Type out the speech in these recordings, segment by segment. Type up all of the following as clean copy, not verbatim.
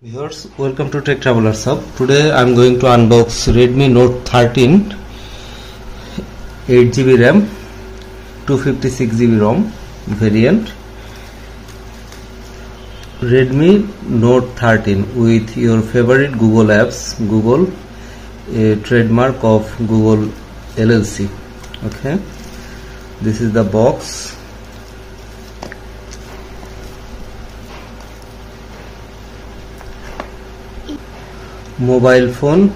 Viewers, welcome to Tech Travelers Hub. Today I am going to unbox Redmi Note 13 8GB RAM 256GB ROM variant. Redmi Note 13 with your favorite Google apps, Google, a trademark of Google LLC. Okay, this is the box. Mobile phone,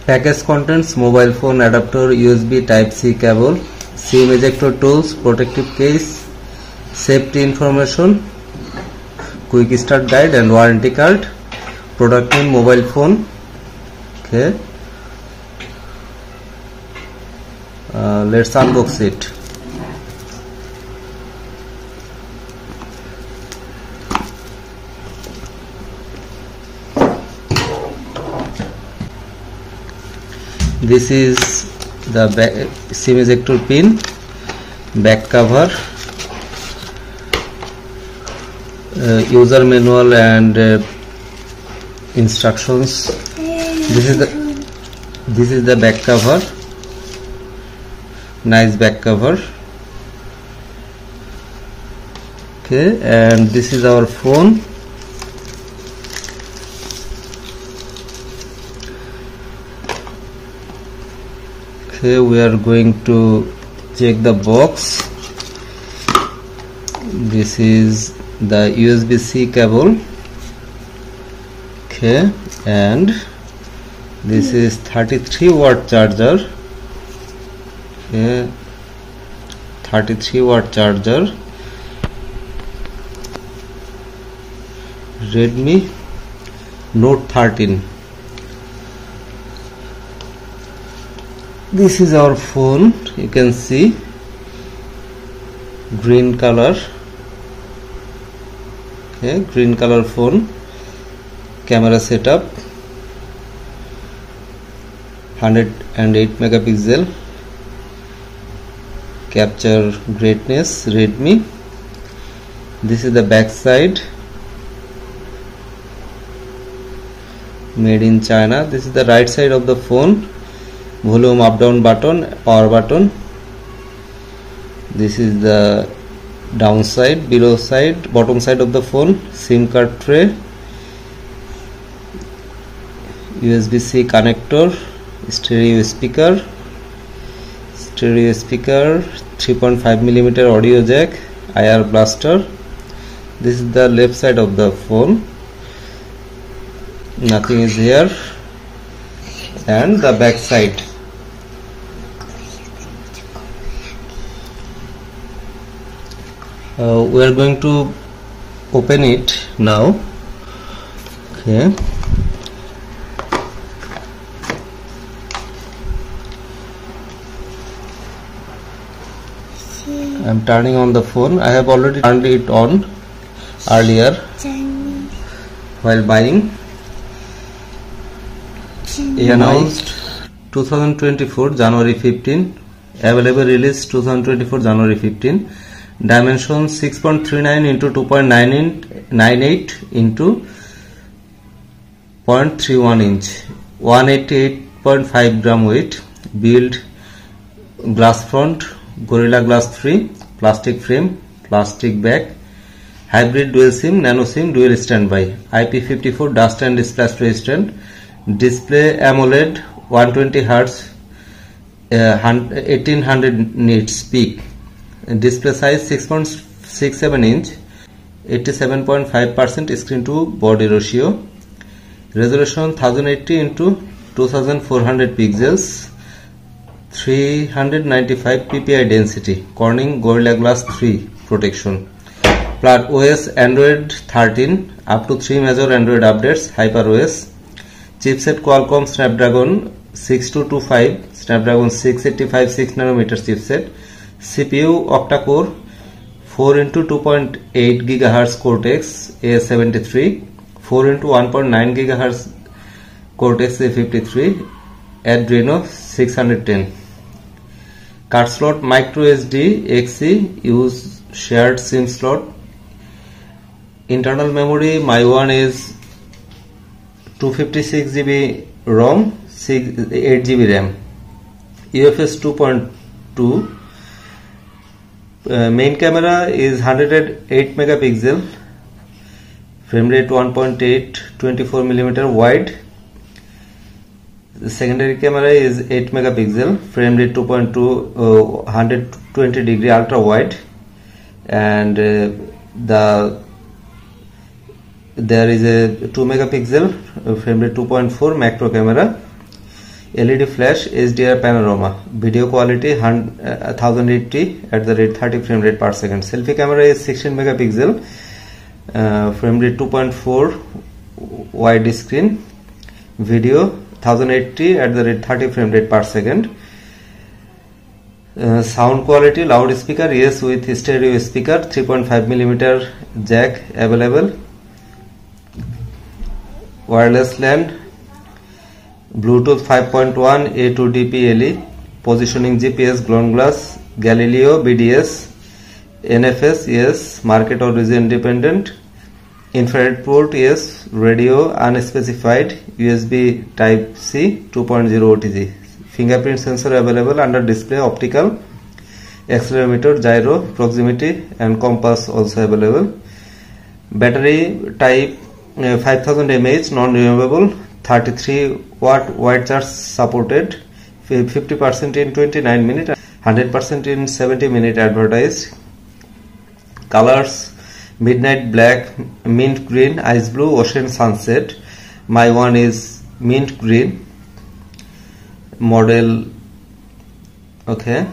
package contents: mobile phone adapter, USB Type-C cable, SIM ejector tools, protective case, safety information, quick start guide and warranty card. Product name: mobile phone. Okay, let's unbox it. This is the SIM ejector pin, back cover, user manual and instructions. This is the back cover. Nice back cover. Okay, and this is our phone. Okay, we are going to check the box. This is the USB-C cable. Okay, and this is 33-watt charger. Okay, 33-watt charger. Redmi Note 13. This is our phone. You can see green color. Okay, green color phone. Camera setup 108 megapixel. Capture greatness Redmi. This is the back side. Made in China. This is the right side of the phone. Volume up down button, power button. This is the downside, below side, bottom side of the phone. SIM card tray, USB-C connector, stereo speaker, 3.5mm audio jack, IR blaster. This is the left side of the phone. Nothing is here. And the back side. We are going to open it now. Okay. I am turning on the phone. I have already turned it on earlier while buying. Announced 2024 January 15. Available release 2024 January 15. Dimension 6.39 into 2.98 into 0.31 inch. 188.5 gram weight. Build glass front, Gorilla Glass 3, plastic frame, plastic back. Hybrid dual SIM, nano SIM, dual standby. IP54 dust and splash resistant. Display AMOLED 120 Hz 1800 nits peak. Display size 6.67 inch, 87.5% screen to body ratio. Resolution 1080 into 2400 pixels. 395 ppi density. Corning Gorilla Glass 3 protection. OS Android 13, up to 3 major Android updates. HyperOS. Chipset Qualcomm Snapdragon 6225, Snapdragon 685 6nm chipset. CPU octa-core 4 into 2.8 GHz Cortex A73, 4 into 1.9 GHz Cortex A53, Adreno 610. Card slot micro SD XC, use shared SIM slot. Internal memory, my one is 256 GB ROM, 8 GB RAM. UFS 2.2. Main camera is 108 megapixel, frame rate 1.8, 24mm wide. The secondary camera is 8 megapixel, frame rate 2.2, 120 degree ultra wide, and there is a 2 megapixel, frame rate 2.4 macro camera. LED flash, HDR panorama, video quality 1080 at the rate 30 frame rate per second. Selfie camera is 16 megapixel, frame rate 2.4 wide screen, video 1080 at the rate 30 frame rate per second. Sound quality, loudspeaker, yes, with stereo speaker, 3.5mm jack available. Wireless LAN, Bluetooth 5.1 A2DP LE, positioning GPS, ground glass, Galileo, BDS, NFS, yes, market or region independent, infrared port, yes, radio unspecified, USB type C, 2.0 OTG, fingerprint sensor available under display, optical, accelerometer, gyro, proximity and compass also available. Battery type 5000 mAh, non-removable, 33 watt wide charge supported, 50% in 29 minutes, 100% in 70 minutes advertised. Colors, midnight black, mint green, ice blue, ocean sunset. My one is mint green. Model, okay.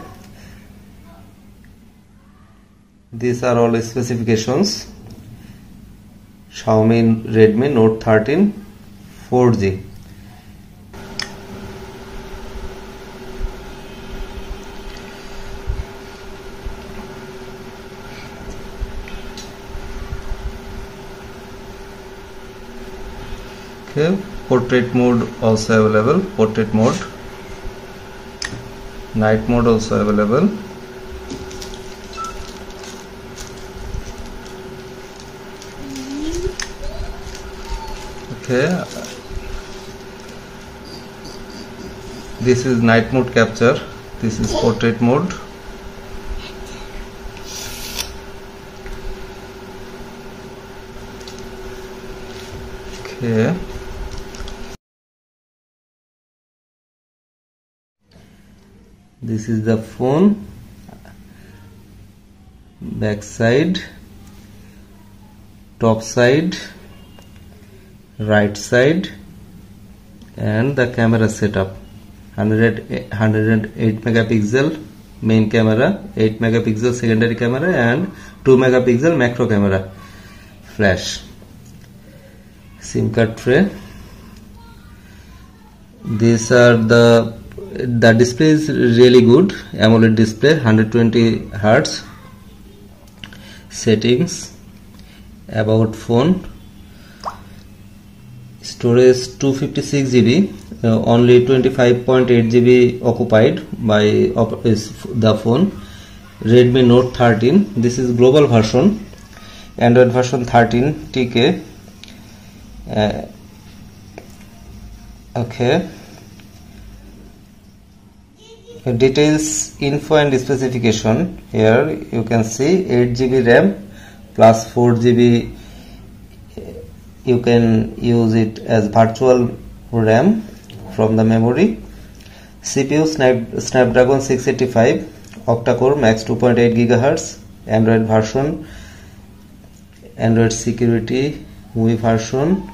These are all specifications. Xiaomi Redmi Note 13 4G. Okay, portrait mode also available, portrait mode, night mode also available. Okay, this is night mode capture, this is portrait mode. Okay, this is the phone, back side, top side, right side, and the camera setup. 108 megapixel main camera, 8 megapixel secondary camera, and 2 megapixel macro camera. Flash, SIM card tray. These are the display is really good, AMOLED display, 120 Hz. Settings, about phone, storage 256 GB, only 25.8 GB occupied by the phone. Redmi Note 13, this is global version, Android version 13 TK. Okay, details, info and specification. Here you can see 8 GB RAM plus 4 GB. You can use it as virtual RAM from the memory. CPU Snapdragon 685, octa-core, max 2.8 GHz. Android version, Android security, MIUI version,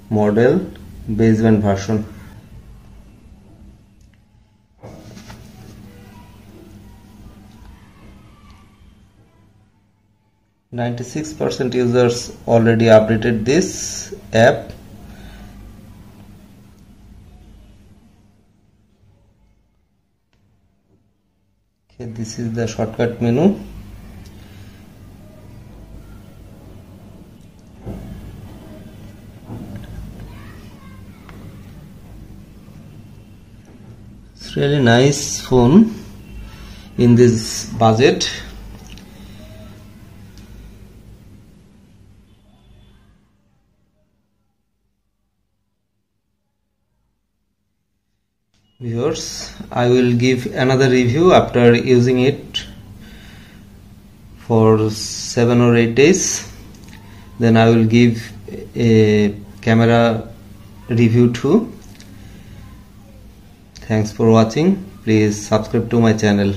model, baseband version. %96 users already updated this app. Okay, this is the shortcut menu. It's really nice phone in this budget. Viewers, I will give another review after using it for 7 or 8 days. Then I will give a camera review too. Thanks for watching. Please subscribe to my channel.